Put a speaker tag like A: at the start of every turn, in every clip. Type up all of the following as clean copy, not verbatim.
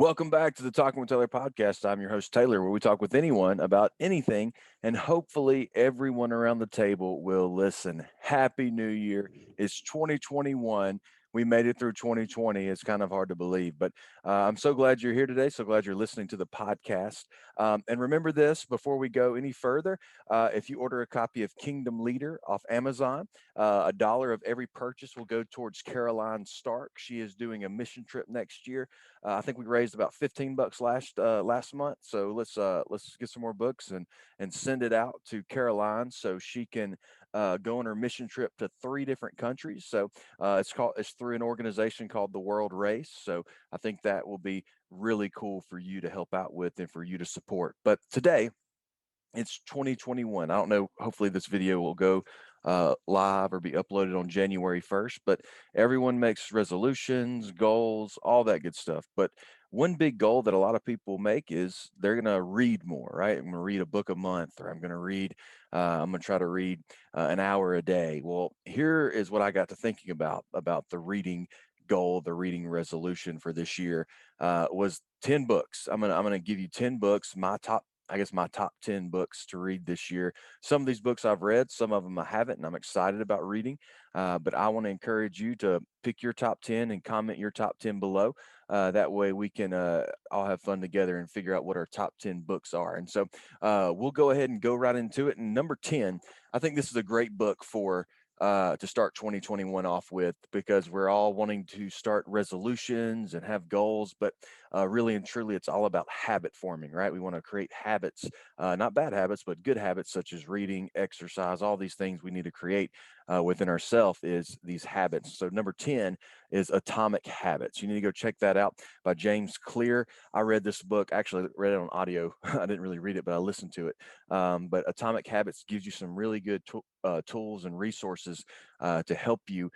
A: Welcome back to the Talking with Taylor podcast. I'm your host, Taylor, where we talk with anyone about anything, and hopefully everyone around the table will listen. Happy New Year. It's 2021. We made it through 2020. It's kind of hard to believe, but I'm so glad you're here today. So glad you're listening to the podcast. And remember this before we go any further, if you order a copy of Kingdom Leader off Amazon, $1 of every purchase will go towards Caroline Stark. She is doing a mission trip next year. I think we raised about $15 last month. So let's get some more books and send it out to Caroline so she can go on her mission trip to 3 different countries. So it's through an organization called the World Race. So I think that will be really cool for you to help out with and for you to support. But today it's 2021. I don't know. Hopefully, this video will go live or be uploaded on January 1st. But everyone makes resolutions, goals, all that good stuff. But one big goal that a lot of people make is they're going to read more, right? I'm going to read a book a month, or I'm going to try to read an hour a day. Well, here is what I got to thinking about the reading goal, the reading resolution for this year was 10 books. I'm gonna give you 10 books, my top 10 books to read this year. Some of these books I've read, some of them I haven't, and I'm excited about reading. But I want to encourage you to pick your top 10 and comment your top 10 below. That way we can all have fun together and figure out what our top 10 books are. And so we'll go ahead and go right into it. And number 10, I think this is a great book to start 2021 off with, because we're all wanting to start resolutions and have goals, but really and truly it's all about habit forming, right? We want to create habits, not bad habits, but good habits, such as reading, exercise, all these things we need to create within ourselves is these habits. So number 10 is Atomic Habits. You need to go check that out by James Clear. I read this book, actually read it on audio. I didn't really read it, but I listened to it. But Atomic Habits gives you some really good tools and resources to help you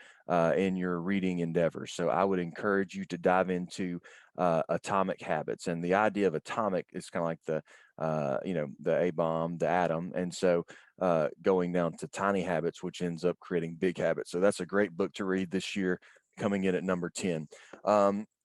A: in your reading endeavors. So I would encourage you to dive into Atomic Habits. And the idea of atomic is kind of like the A bomb, the atom. And so going down to tiny habits, which ends up creating big habits. So that's a great book to read this year, coming in at number 10.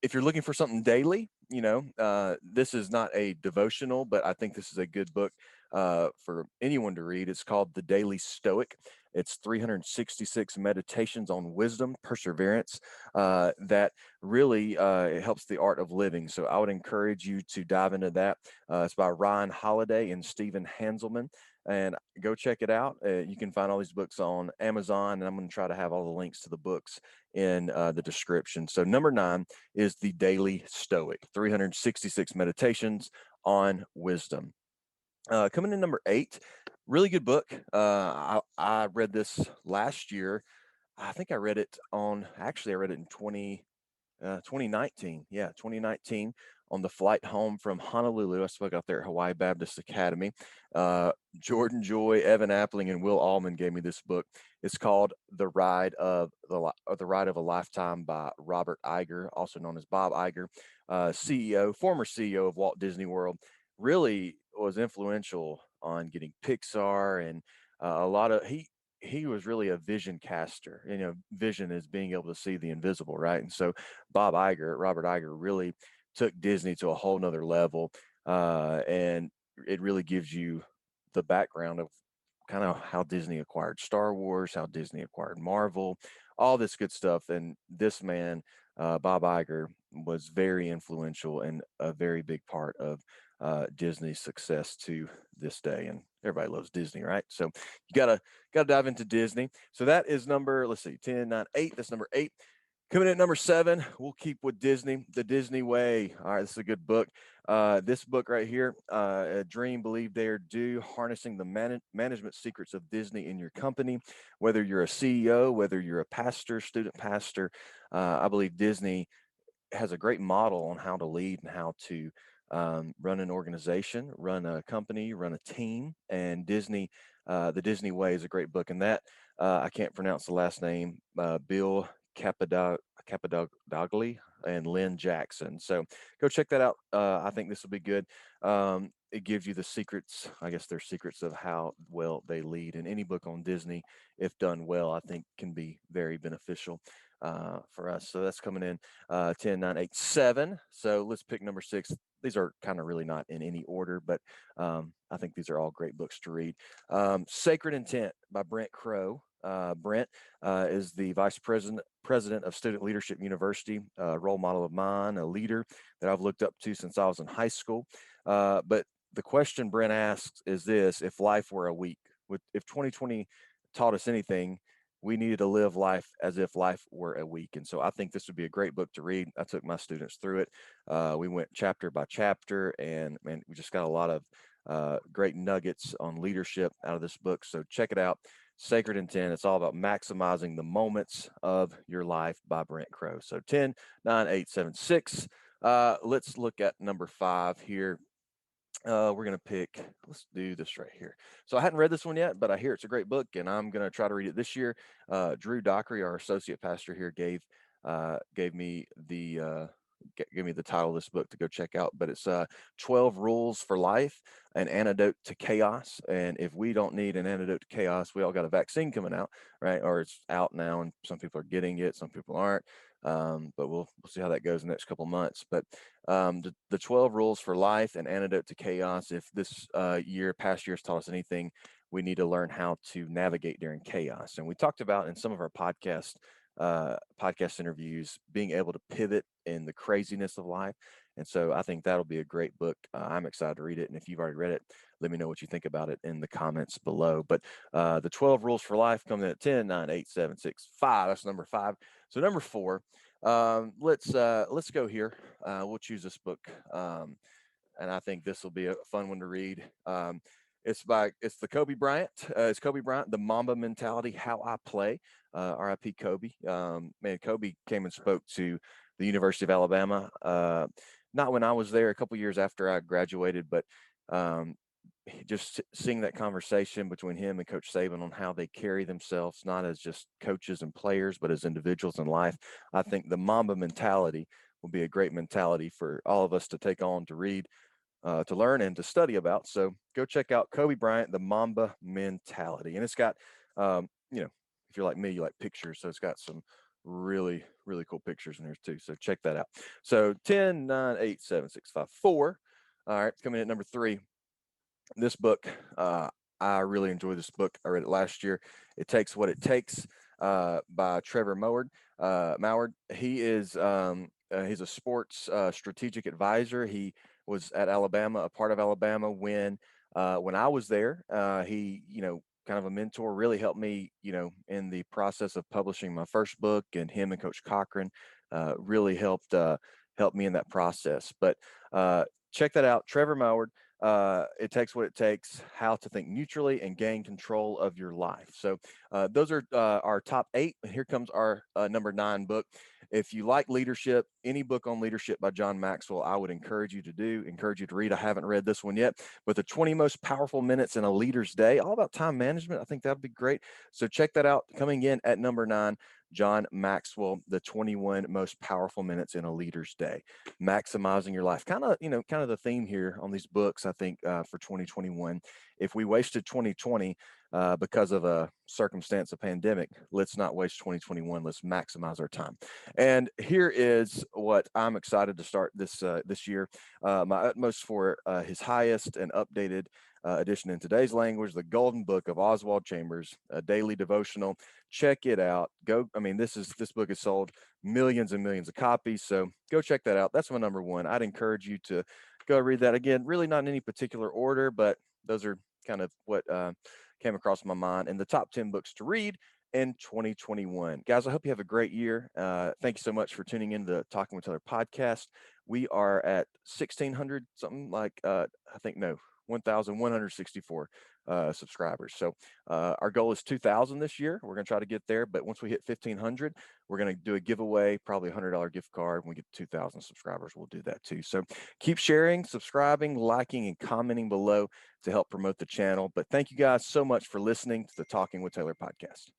A: If you're looking for something daily, this is not a devotional, but I think this is a good book for anyone to read. It's called The Daily Stoic. It's 366 meditations on wisdom, perseverance, that really helps the art of living. So I would encourage you to dive into that. It's by Ryan Holiday and Stephen Hanselman. And go check it out. You can find all these books on Amazon, and I'm going to try to have all the links to the books in the description. So number 9 is The Daily Stoic, 366 meditations on wisdom. Coming in number 8, really good book. I read this last year. I read it in 2019. Yeah, 2019, on the flight home from Honolulu. I spoke out there at Hawaii Baptist Academy. Jordan Joy, Evan Appling, and Will Allman gave me this book. It's called The Ride of a Lifetime by Robert Iger, also known as Bob Iger, former CEO of Walt Disney World. Really was influential on getting Pixar and a lot of he was really a vision caster. Vision is being able to see the invisible, right? And so Robert Iger, really took Disney to a whole nother level, and it really gives you the background of kind of how Disney acquired Star Wars, how Disney acquired Marvel, all this good stuff. And this man, Bob Iger, was very influential and a very big part of Disney's success to this day. And everybody loves Disney, right? So you gotta dive into Disney. So that is number, let's see, 10, 9, 8. That's number 8. Coming in at number 7, we'll keep with Disney, The Disney Way. All right, this is a good book. This book right here, Dream, Believe, Dare, Do, Harnessing the Management Secrets of Disney in Your Company. Whether you're a CEO, whether you're a pastor, student pastor, I believe Disney has a great model on how to lead and how to run an organization, run a company, run a team. And The Disney Way is a great book. And that, I can't pronounce the last name, Bill Capadogli and Lynn Jackson. So go check that out. I think this will be good. it gives you the secrets. I guess they're secrets of how well they lead. And any book on Disney, if done well, I think can be very beneficial for us. So that's coming in 10, 9, 8, 7. So let's pick number 6. These are kind of really not in any order, but I think these are all great books to read. Sacred Intent by Brent Crow. Brent is the vice president of Student Leadership University, a role model of mine, a leader that I've looked up to since I was in high school. But the question Brent asks is this: if life were a week, if 2020 taught us anything, we needed to live life as if life were a week. And so I think this would be a great book to read. I took my students through it. We went chapter by chapter, and man, we just got a lot of great nuggets on leadership out of this book. So check it out. Sacred Intent. It's all about maximizing the moments of your life by Brent Crow. So 10, 9, 8, 7, 6. Let's look at number 5 here. We're going to pick, let's do this right here. So I hadn't read this one yet, but I hear it's a great book, and I'm going to try to read it this year. Drew Dockery, our associate pastor here, gave me the title of this book to go check out. But it's 12 Rules for Life, an Antidote to Chaos. And if we don't need an antidote to chaos, we all got a vaccine coming out, right? Or it's out now, and some people are getting it, some people aren't. But we'll see how that goes in the next couple months. But the 12 Rules for Life, an Antidote to Chaos. If this past year's taught us anything, we need to learn how to navigate during chaos. And we talked about in some of our podcast interviews being able to pivot in the craziness of life. And so I think that'll be a great book. I'm excited to read it. And if you've already read it, let me know what you think about it in the comments below. But the 12 Rules for Life coming in at 10, 9, 8, 7, 6, 5. That's number 5. So number 4, let's go here. We'll choose this book. And I think this will be a fun one to read. It's the Kobe Bryant. It's Kobe Bryant, The Mamba Mentality, How I Play. R.I.P. Kobe. Man, Kobe came and spoke to the University of Alabama. Not when I was there, a couple years after I graduated, but just seeing that conversation between him and Coach Saban on how they carry themselves, not as just coaches and players, but as individuals in life. I think the Mamba mentality will be a great mentality for all of us to take on, to read, to learn, and to study about. So go check out Kobe Bryant, The Mamba Mentality. And it's got, if you're like me, you like pictures. So it's got some really, really cool pictures in there too. So check that out. So 10, 9, 8, 7, 6, 5, 4. All right, coming in at number 3. This book, I really enjoy this book. I read it last year. It Takes What It Takes by Trevor Moward. He is he's a sports strategic advisor. He was at Alabama, a part of Alabama when I was there. He, kind of a mentor, really helped me, in the process of publishing my first book, and him and Coach Cochran really helped me in that process. But check that out, Trevor Moward. It Takes What It Takes, How to Think Neutrally and Gain Control of Your Life. So those are our top 8. Here comes our number 9 book. If you like leadership, any book on leadership by John Maxwell, I would encourage you to read. I haven't read this one yet, but the 20 most powerful minutes in a leader's day, all about time management. I think that would be great. So check that out. Coming in at number 9, John Maxwell, the 21 most powerful minutes in a leader's day, maximizing your life. Kind of the theme here on these books, I think, for 2021. If we wasted 2020 because of a circumstance, a pandemic, let's not waste 2021. Let's maximize our time. And here is what I'm excited to start this year. My utmost for his highest and updated edition in today's language, the Golden Book of Oswald Chambers, a daily devotional. Check it out. This book has sold millions and millions of copies, so go check that out. That's my number 1. I'd encourage you to go read that. Again, really not in any particular order, but those are kind of what came across my mind, and the top 10 books to read in 2021. Guys, I hope you have a great year. Thank you so much for tuning in to Talking with Tyler podcast. We are at 1,600, something like, 1,164 subscribers. So our goal is 2,000 this year. We're going to try to get there, but once we hit 1,500, we're going to do a giveaway, probably $100 gift card. When we get 2,000 subscribers, we'll do that too. So keep sharing, subscribing, liking, and commenting below to help promote the channel. But thank you guys so much for listening to the Talking with Taylor podcast.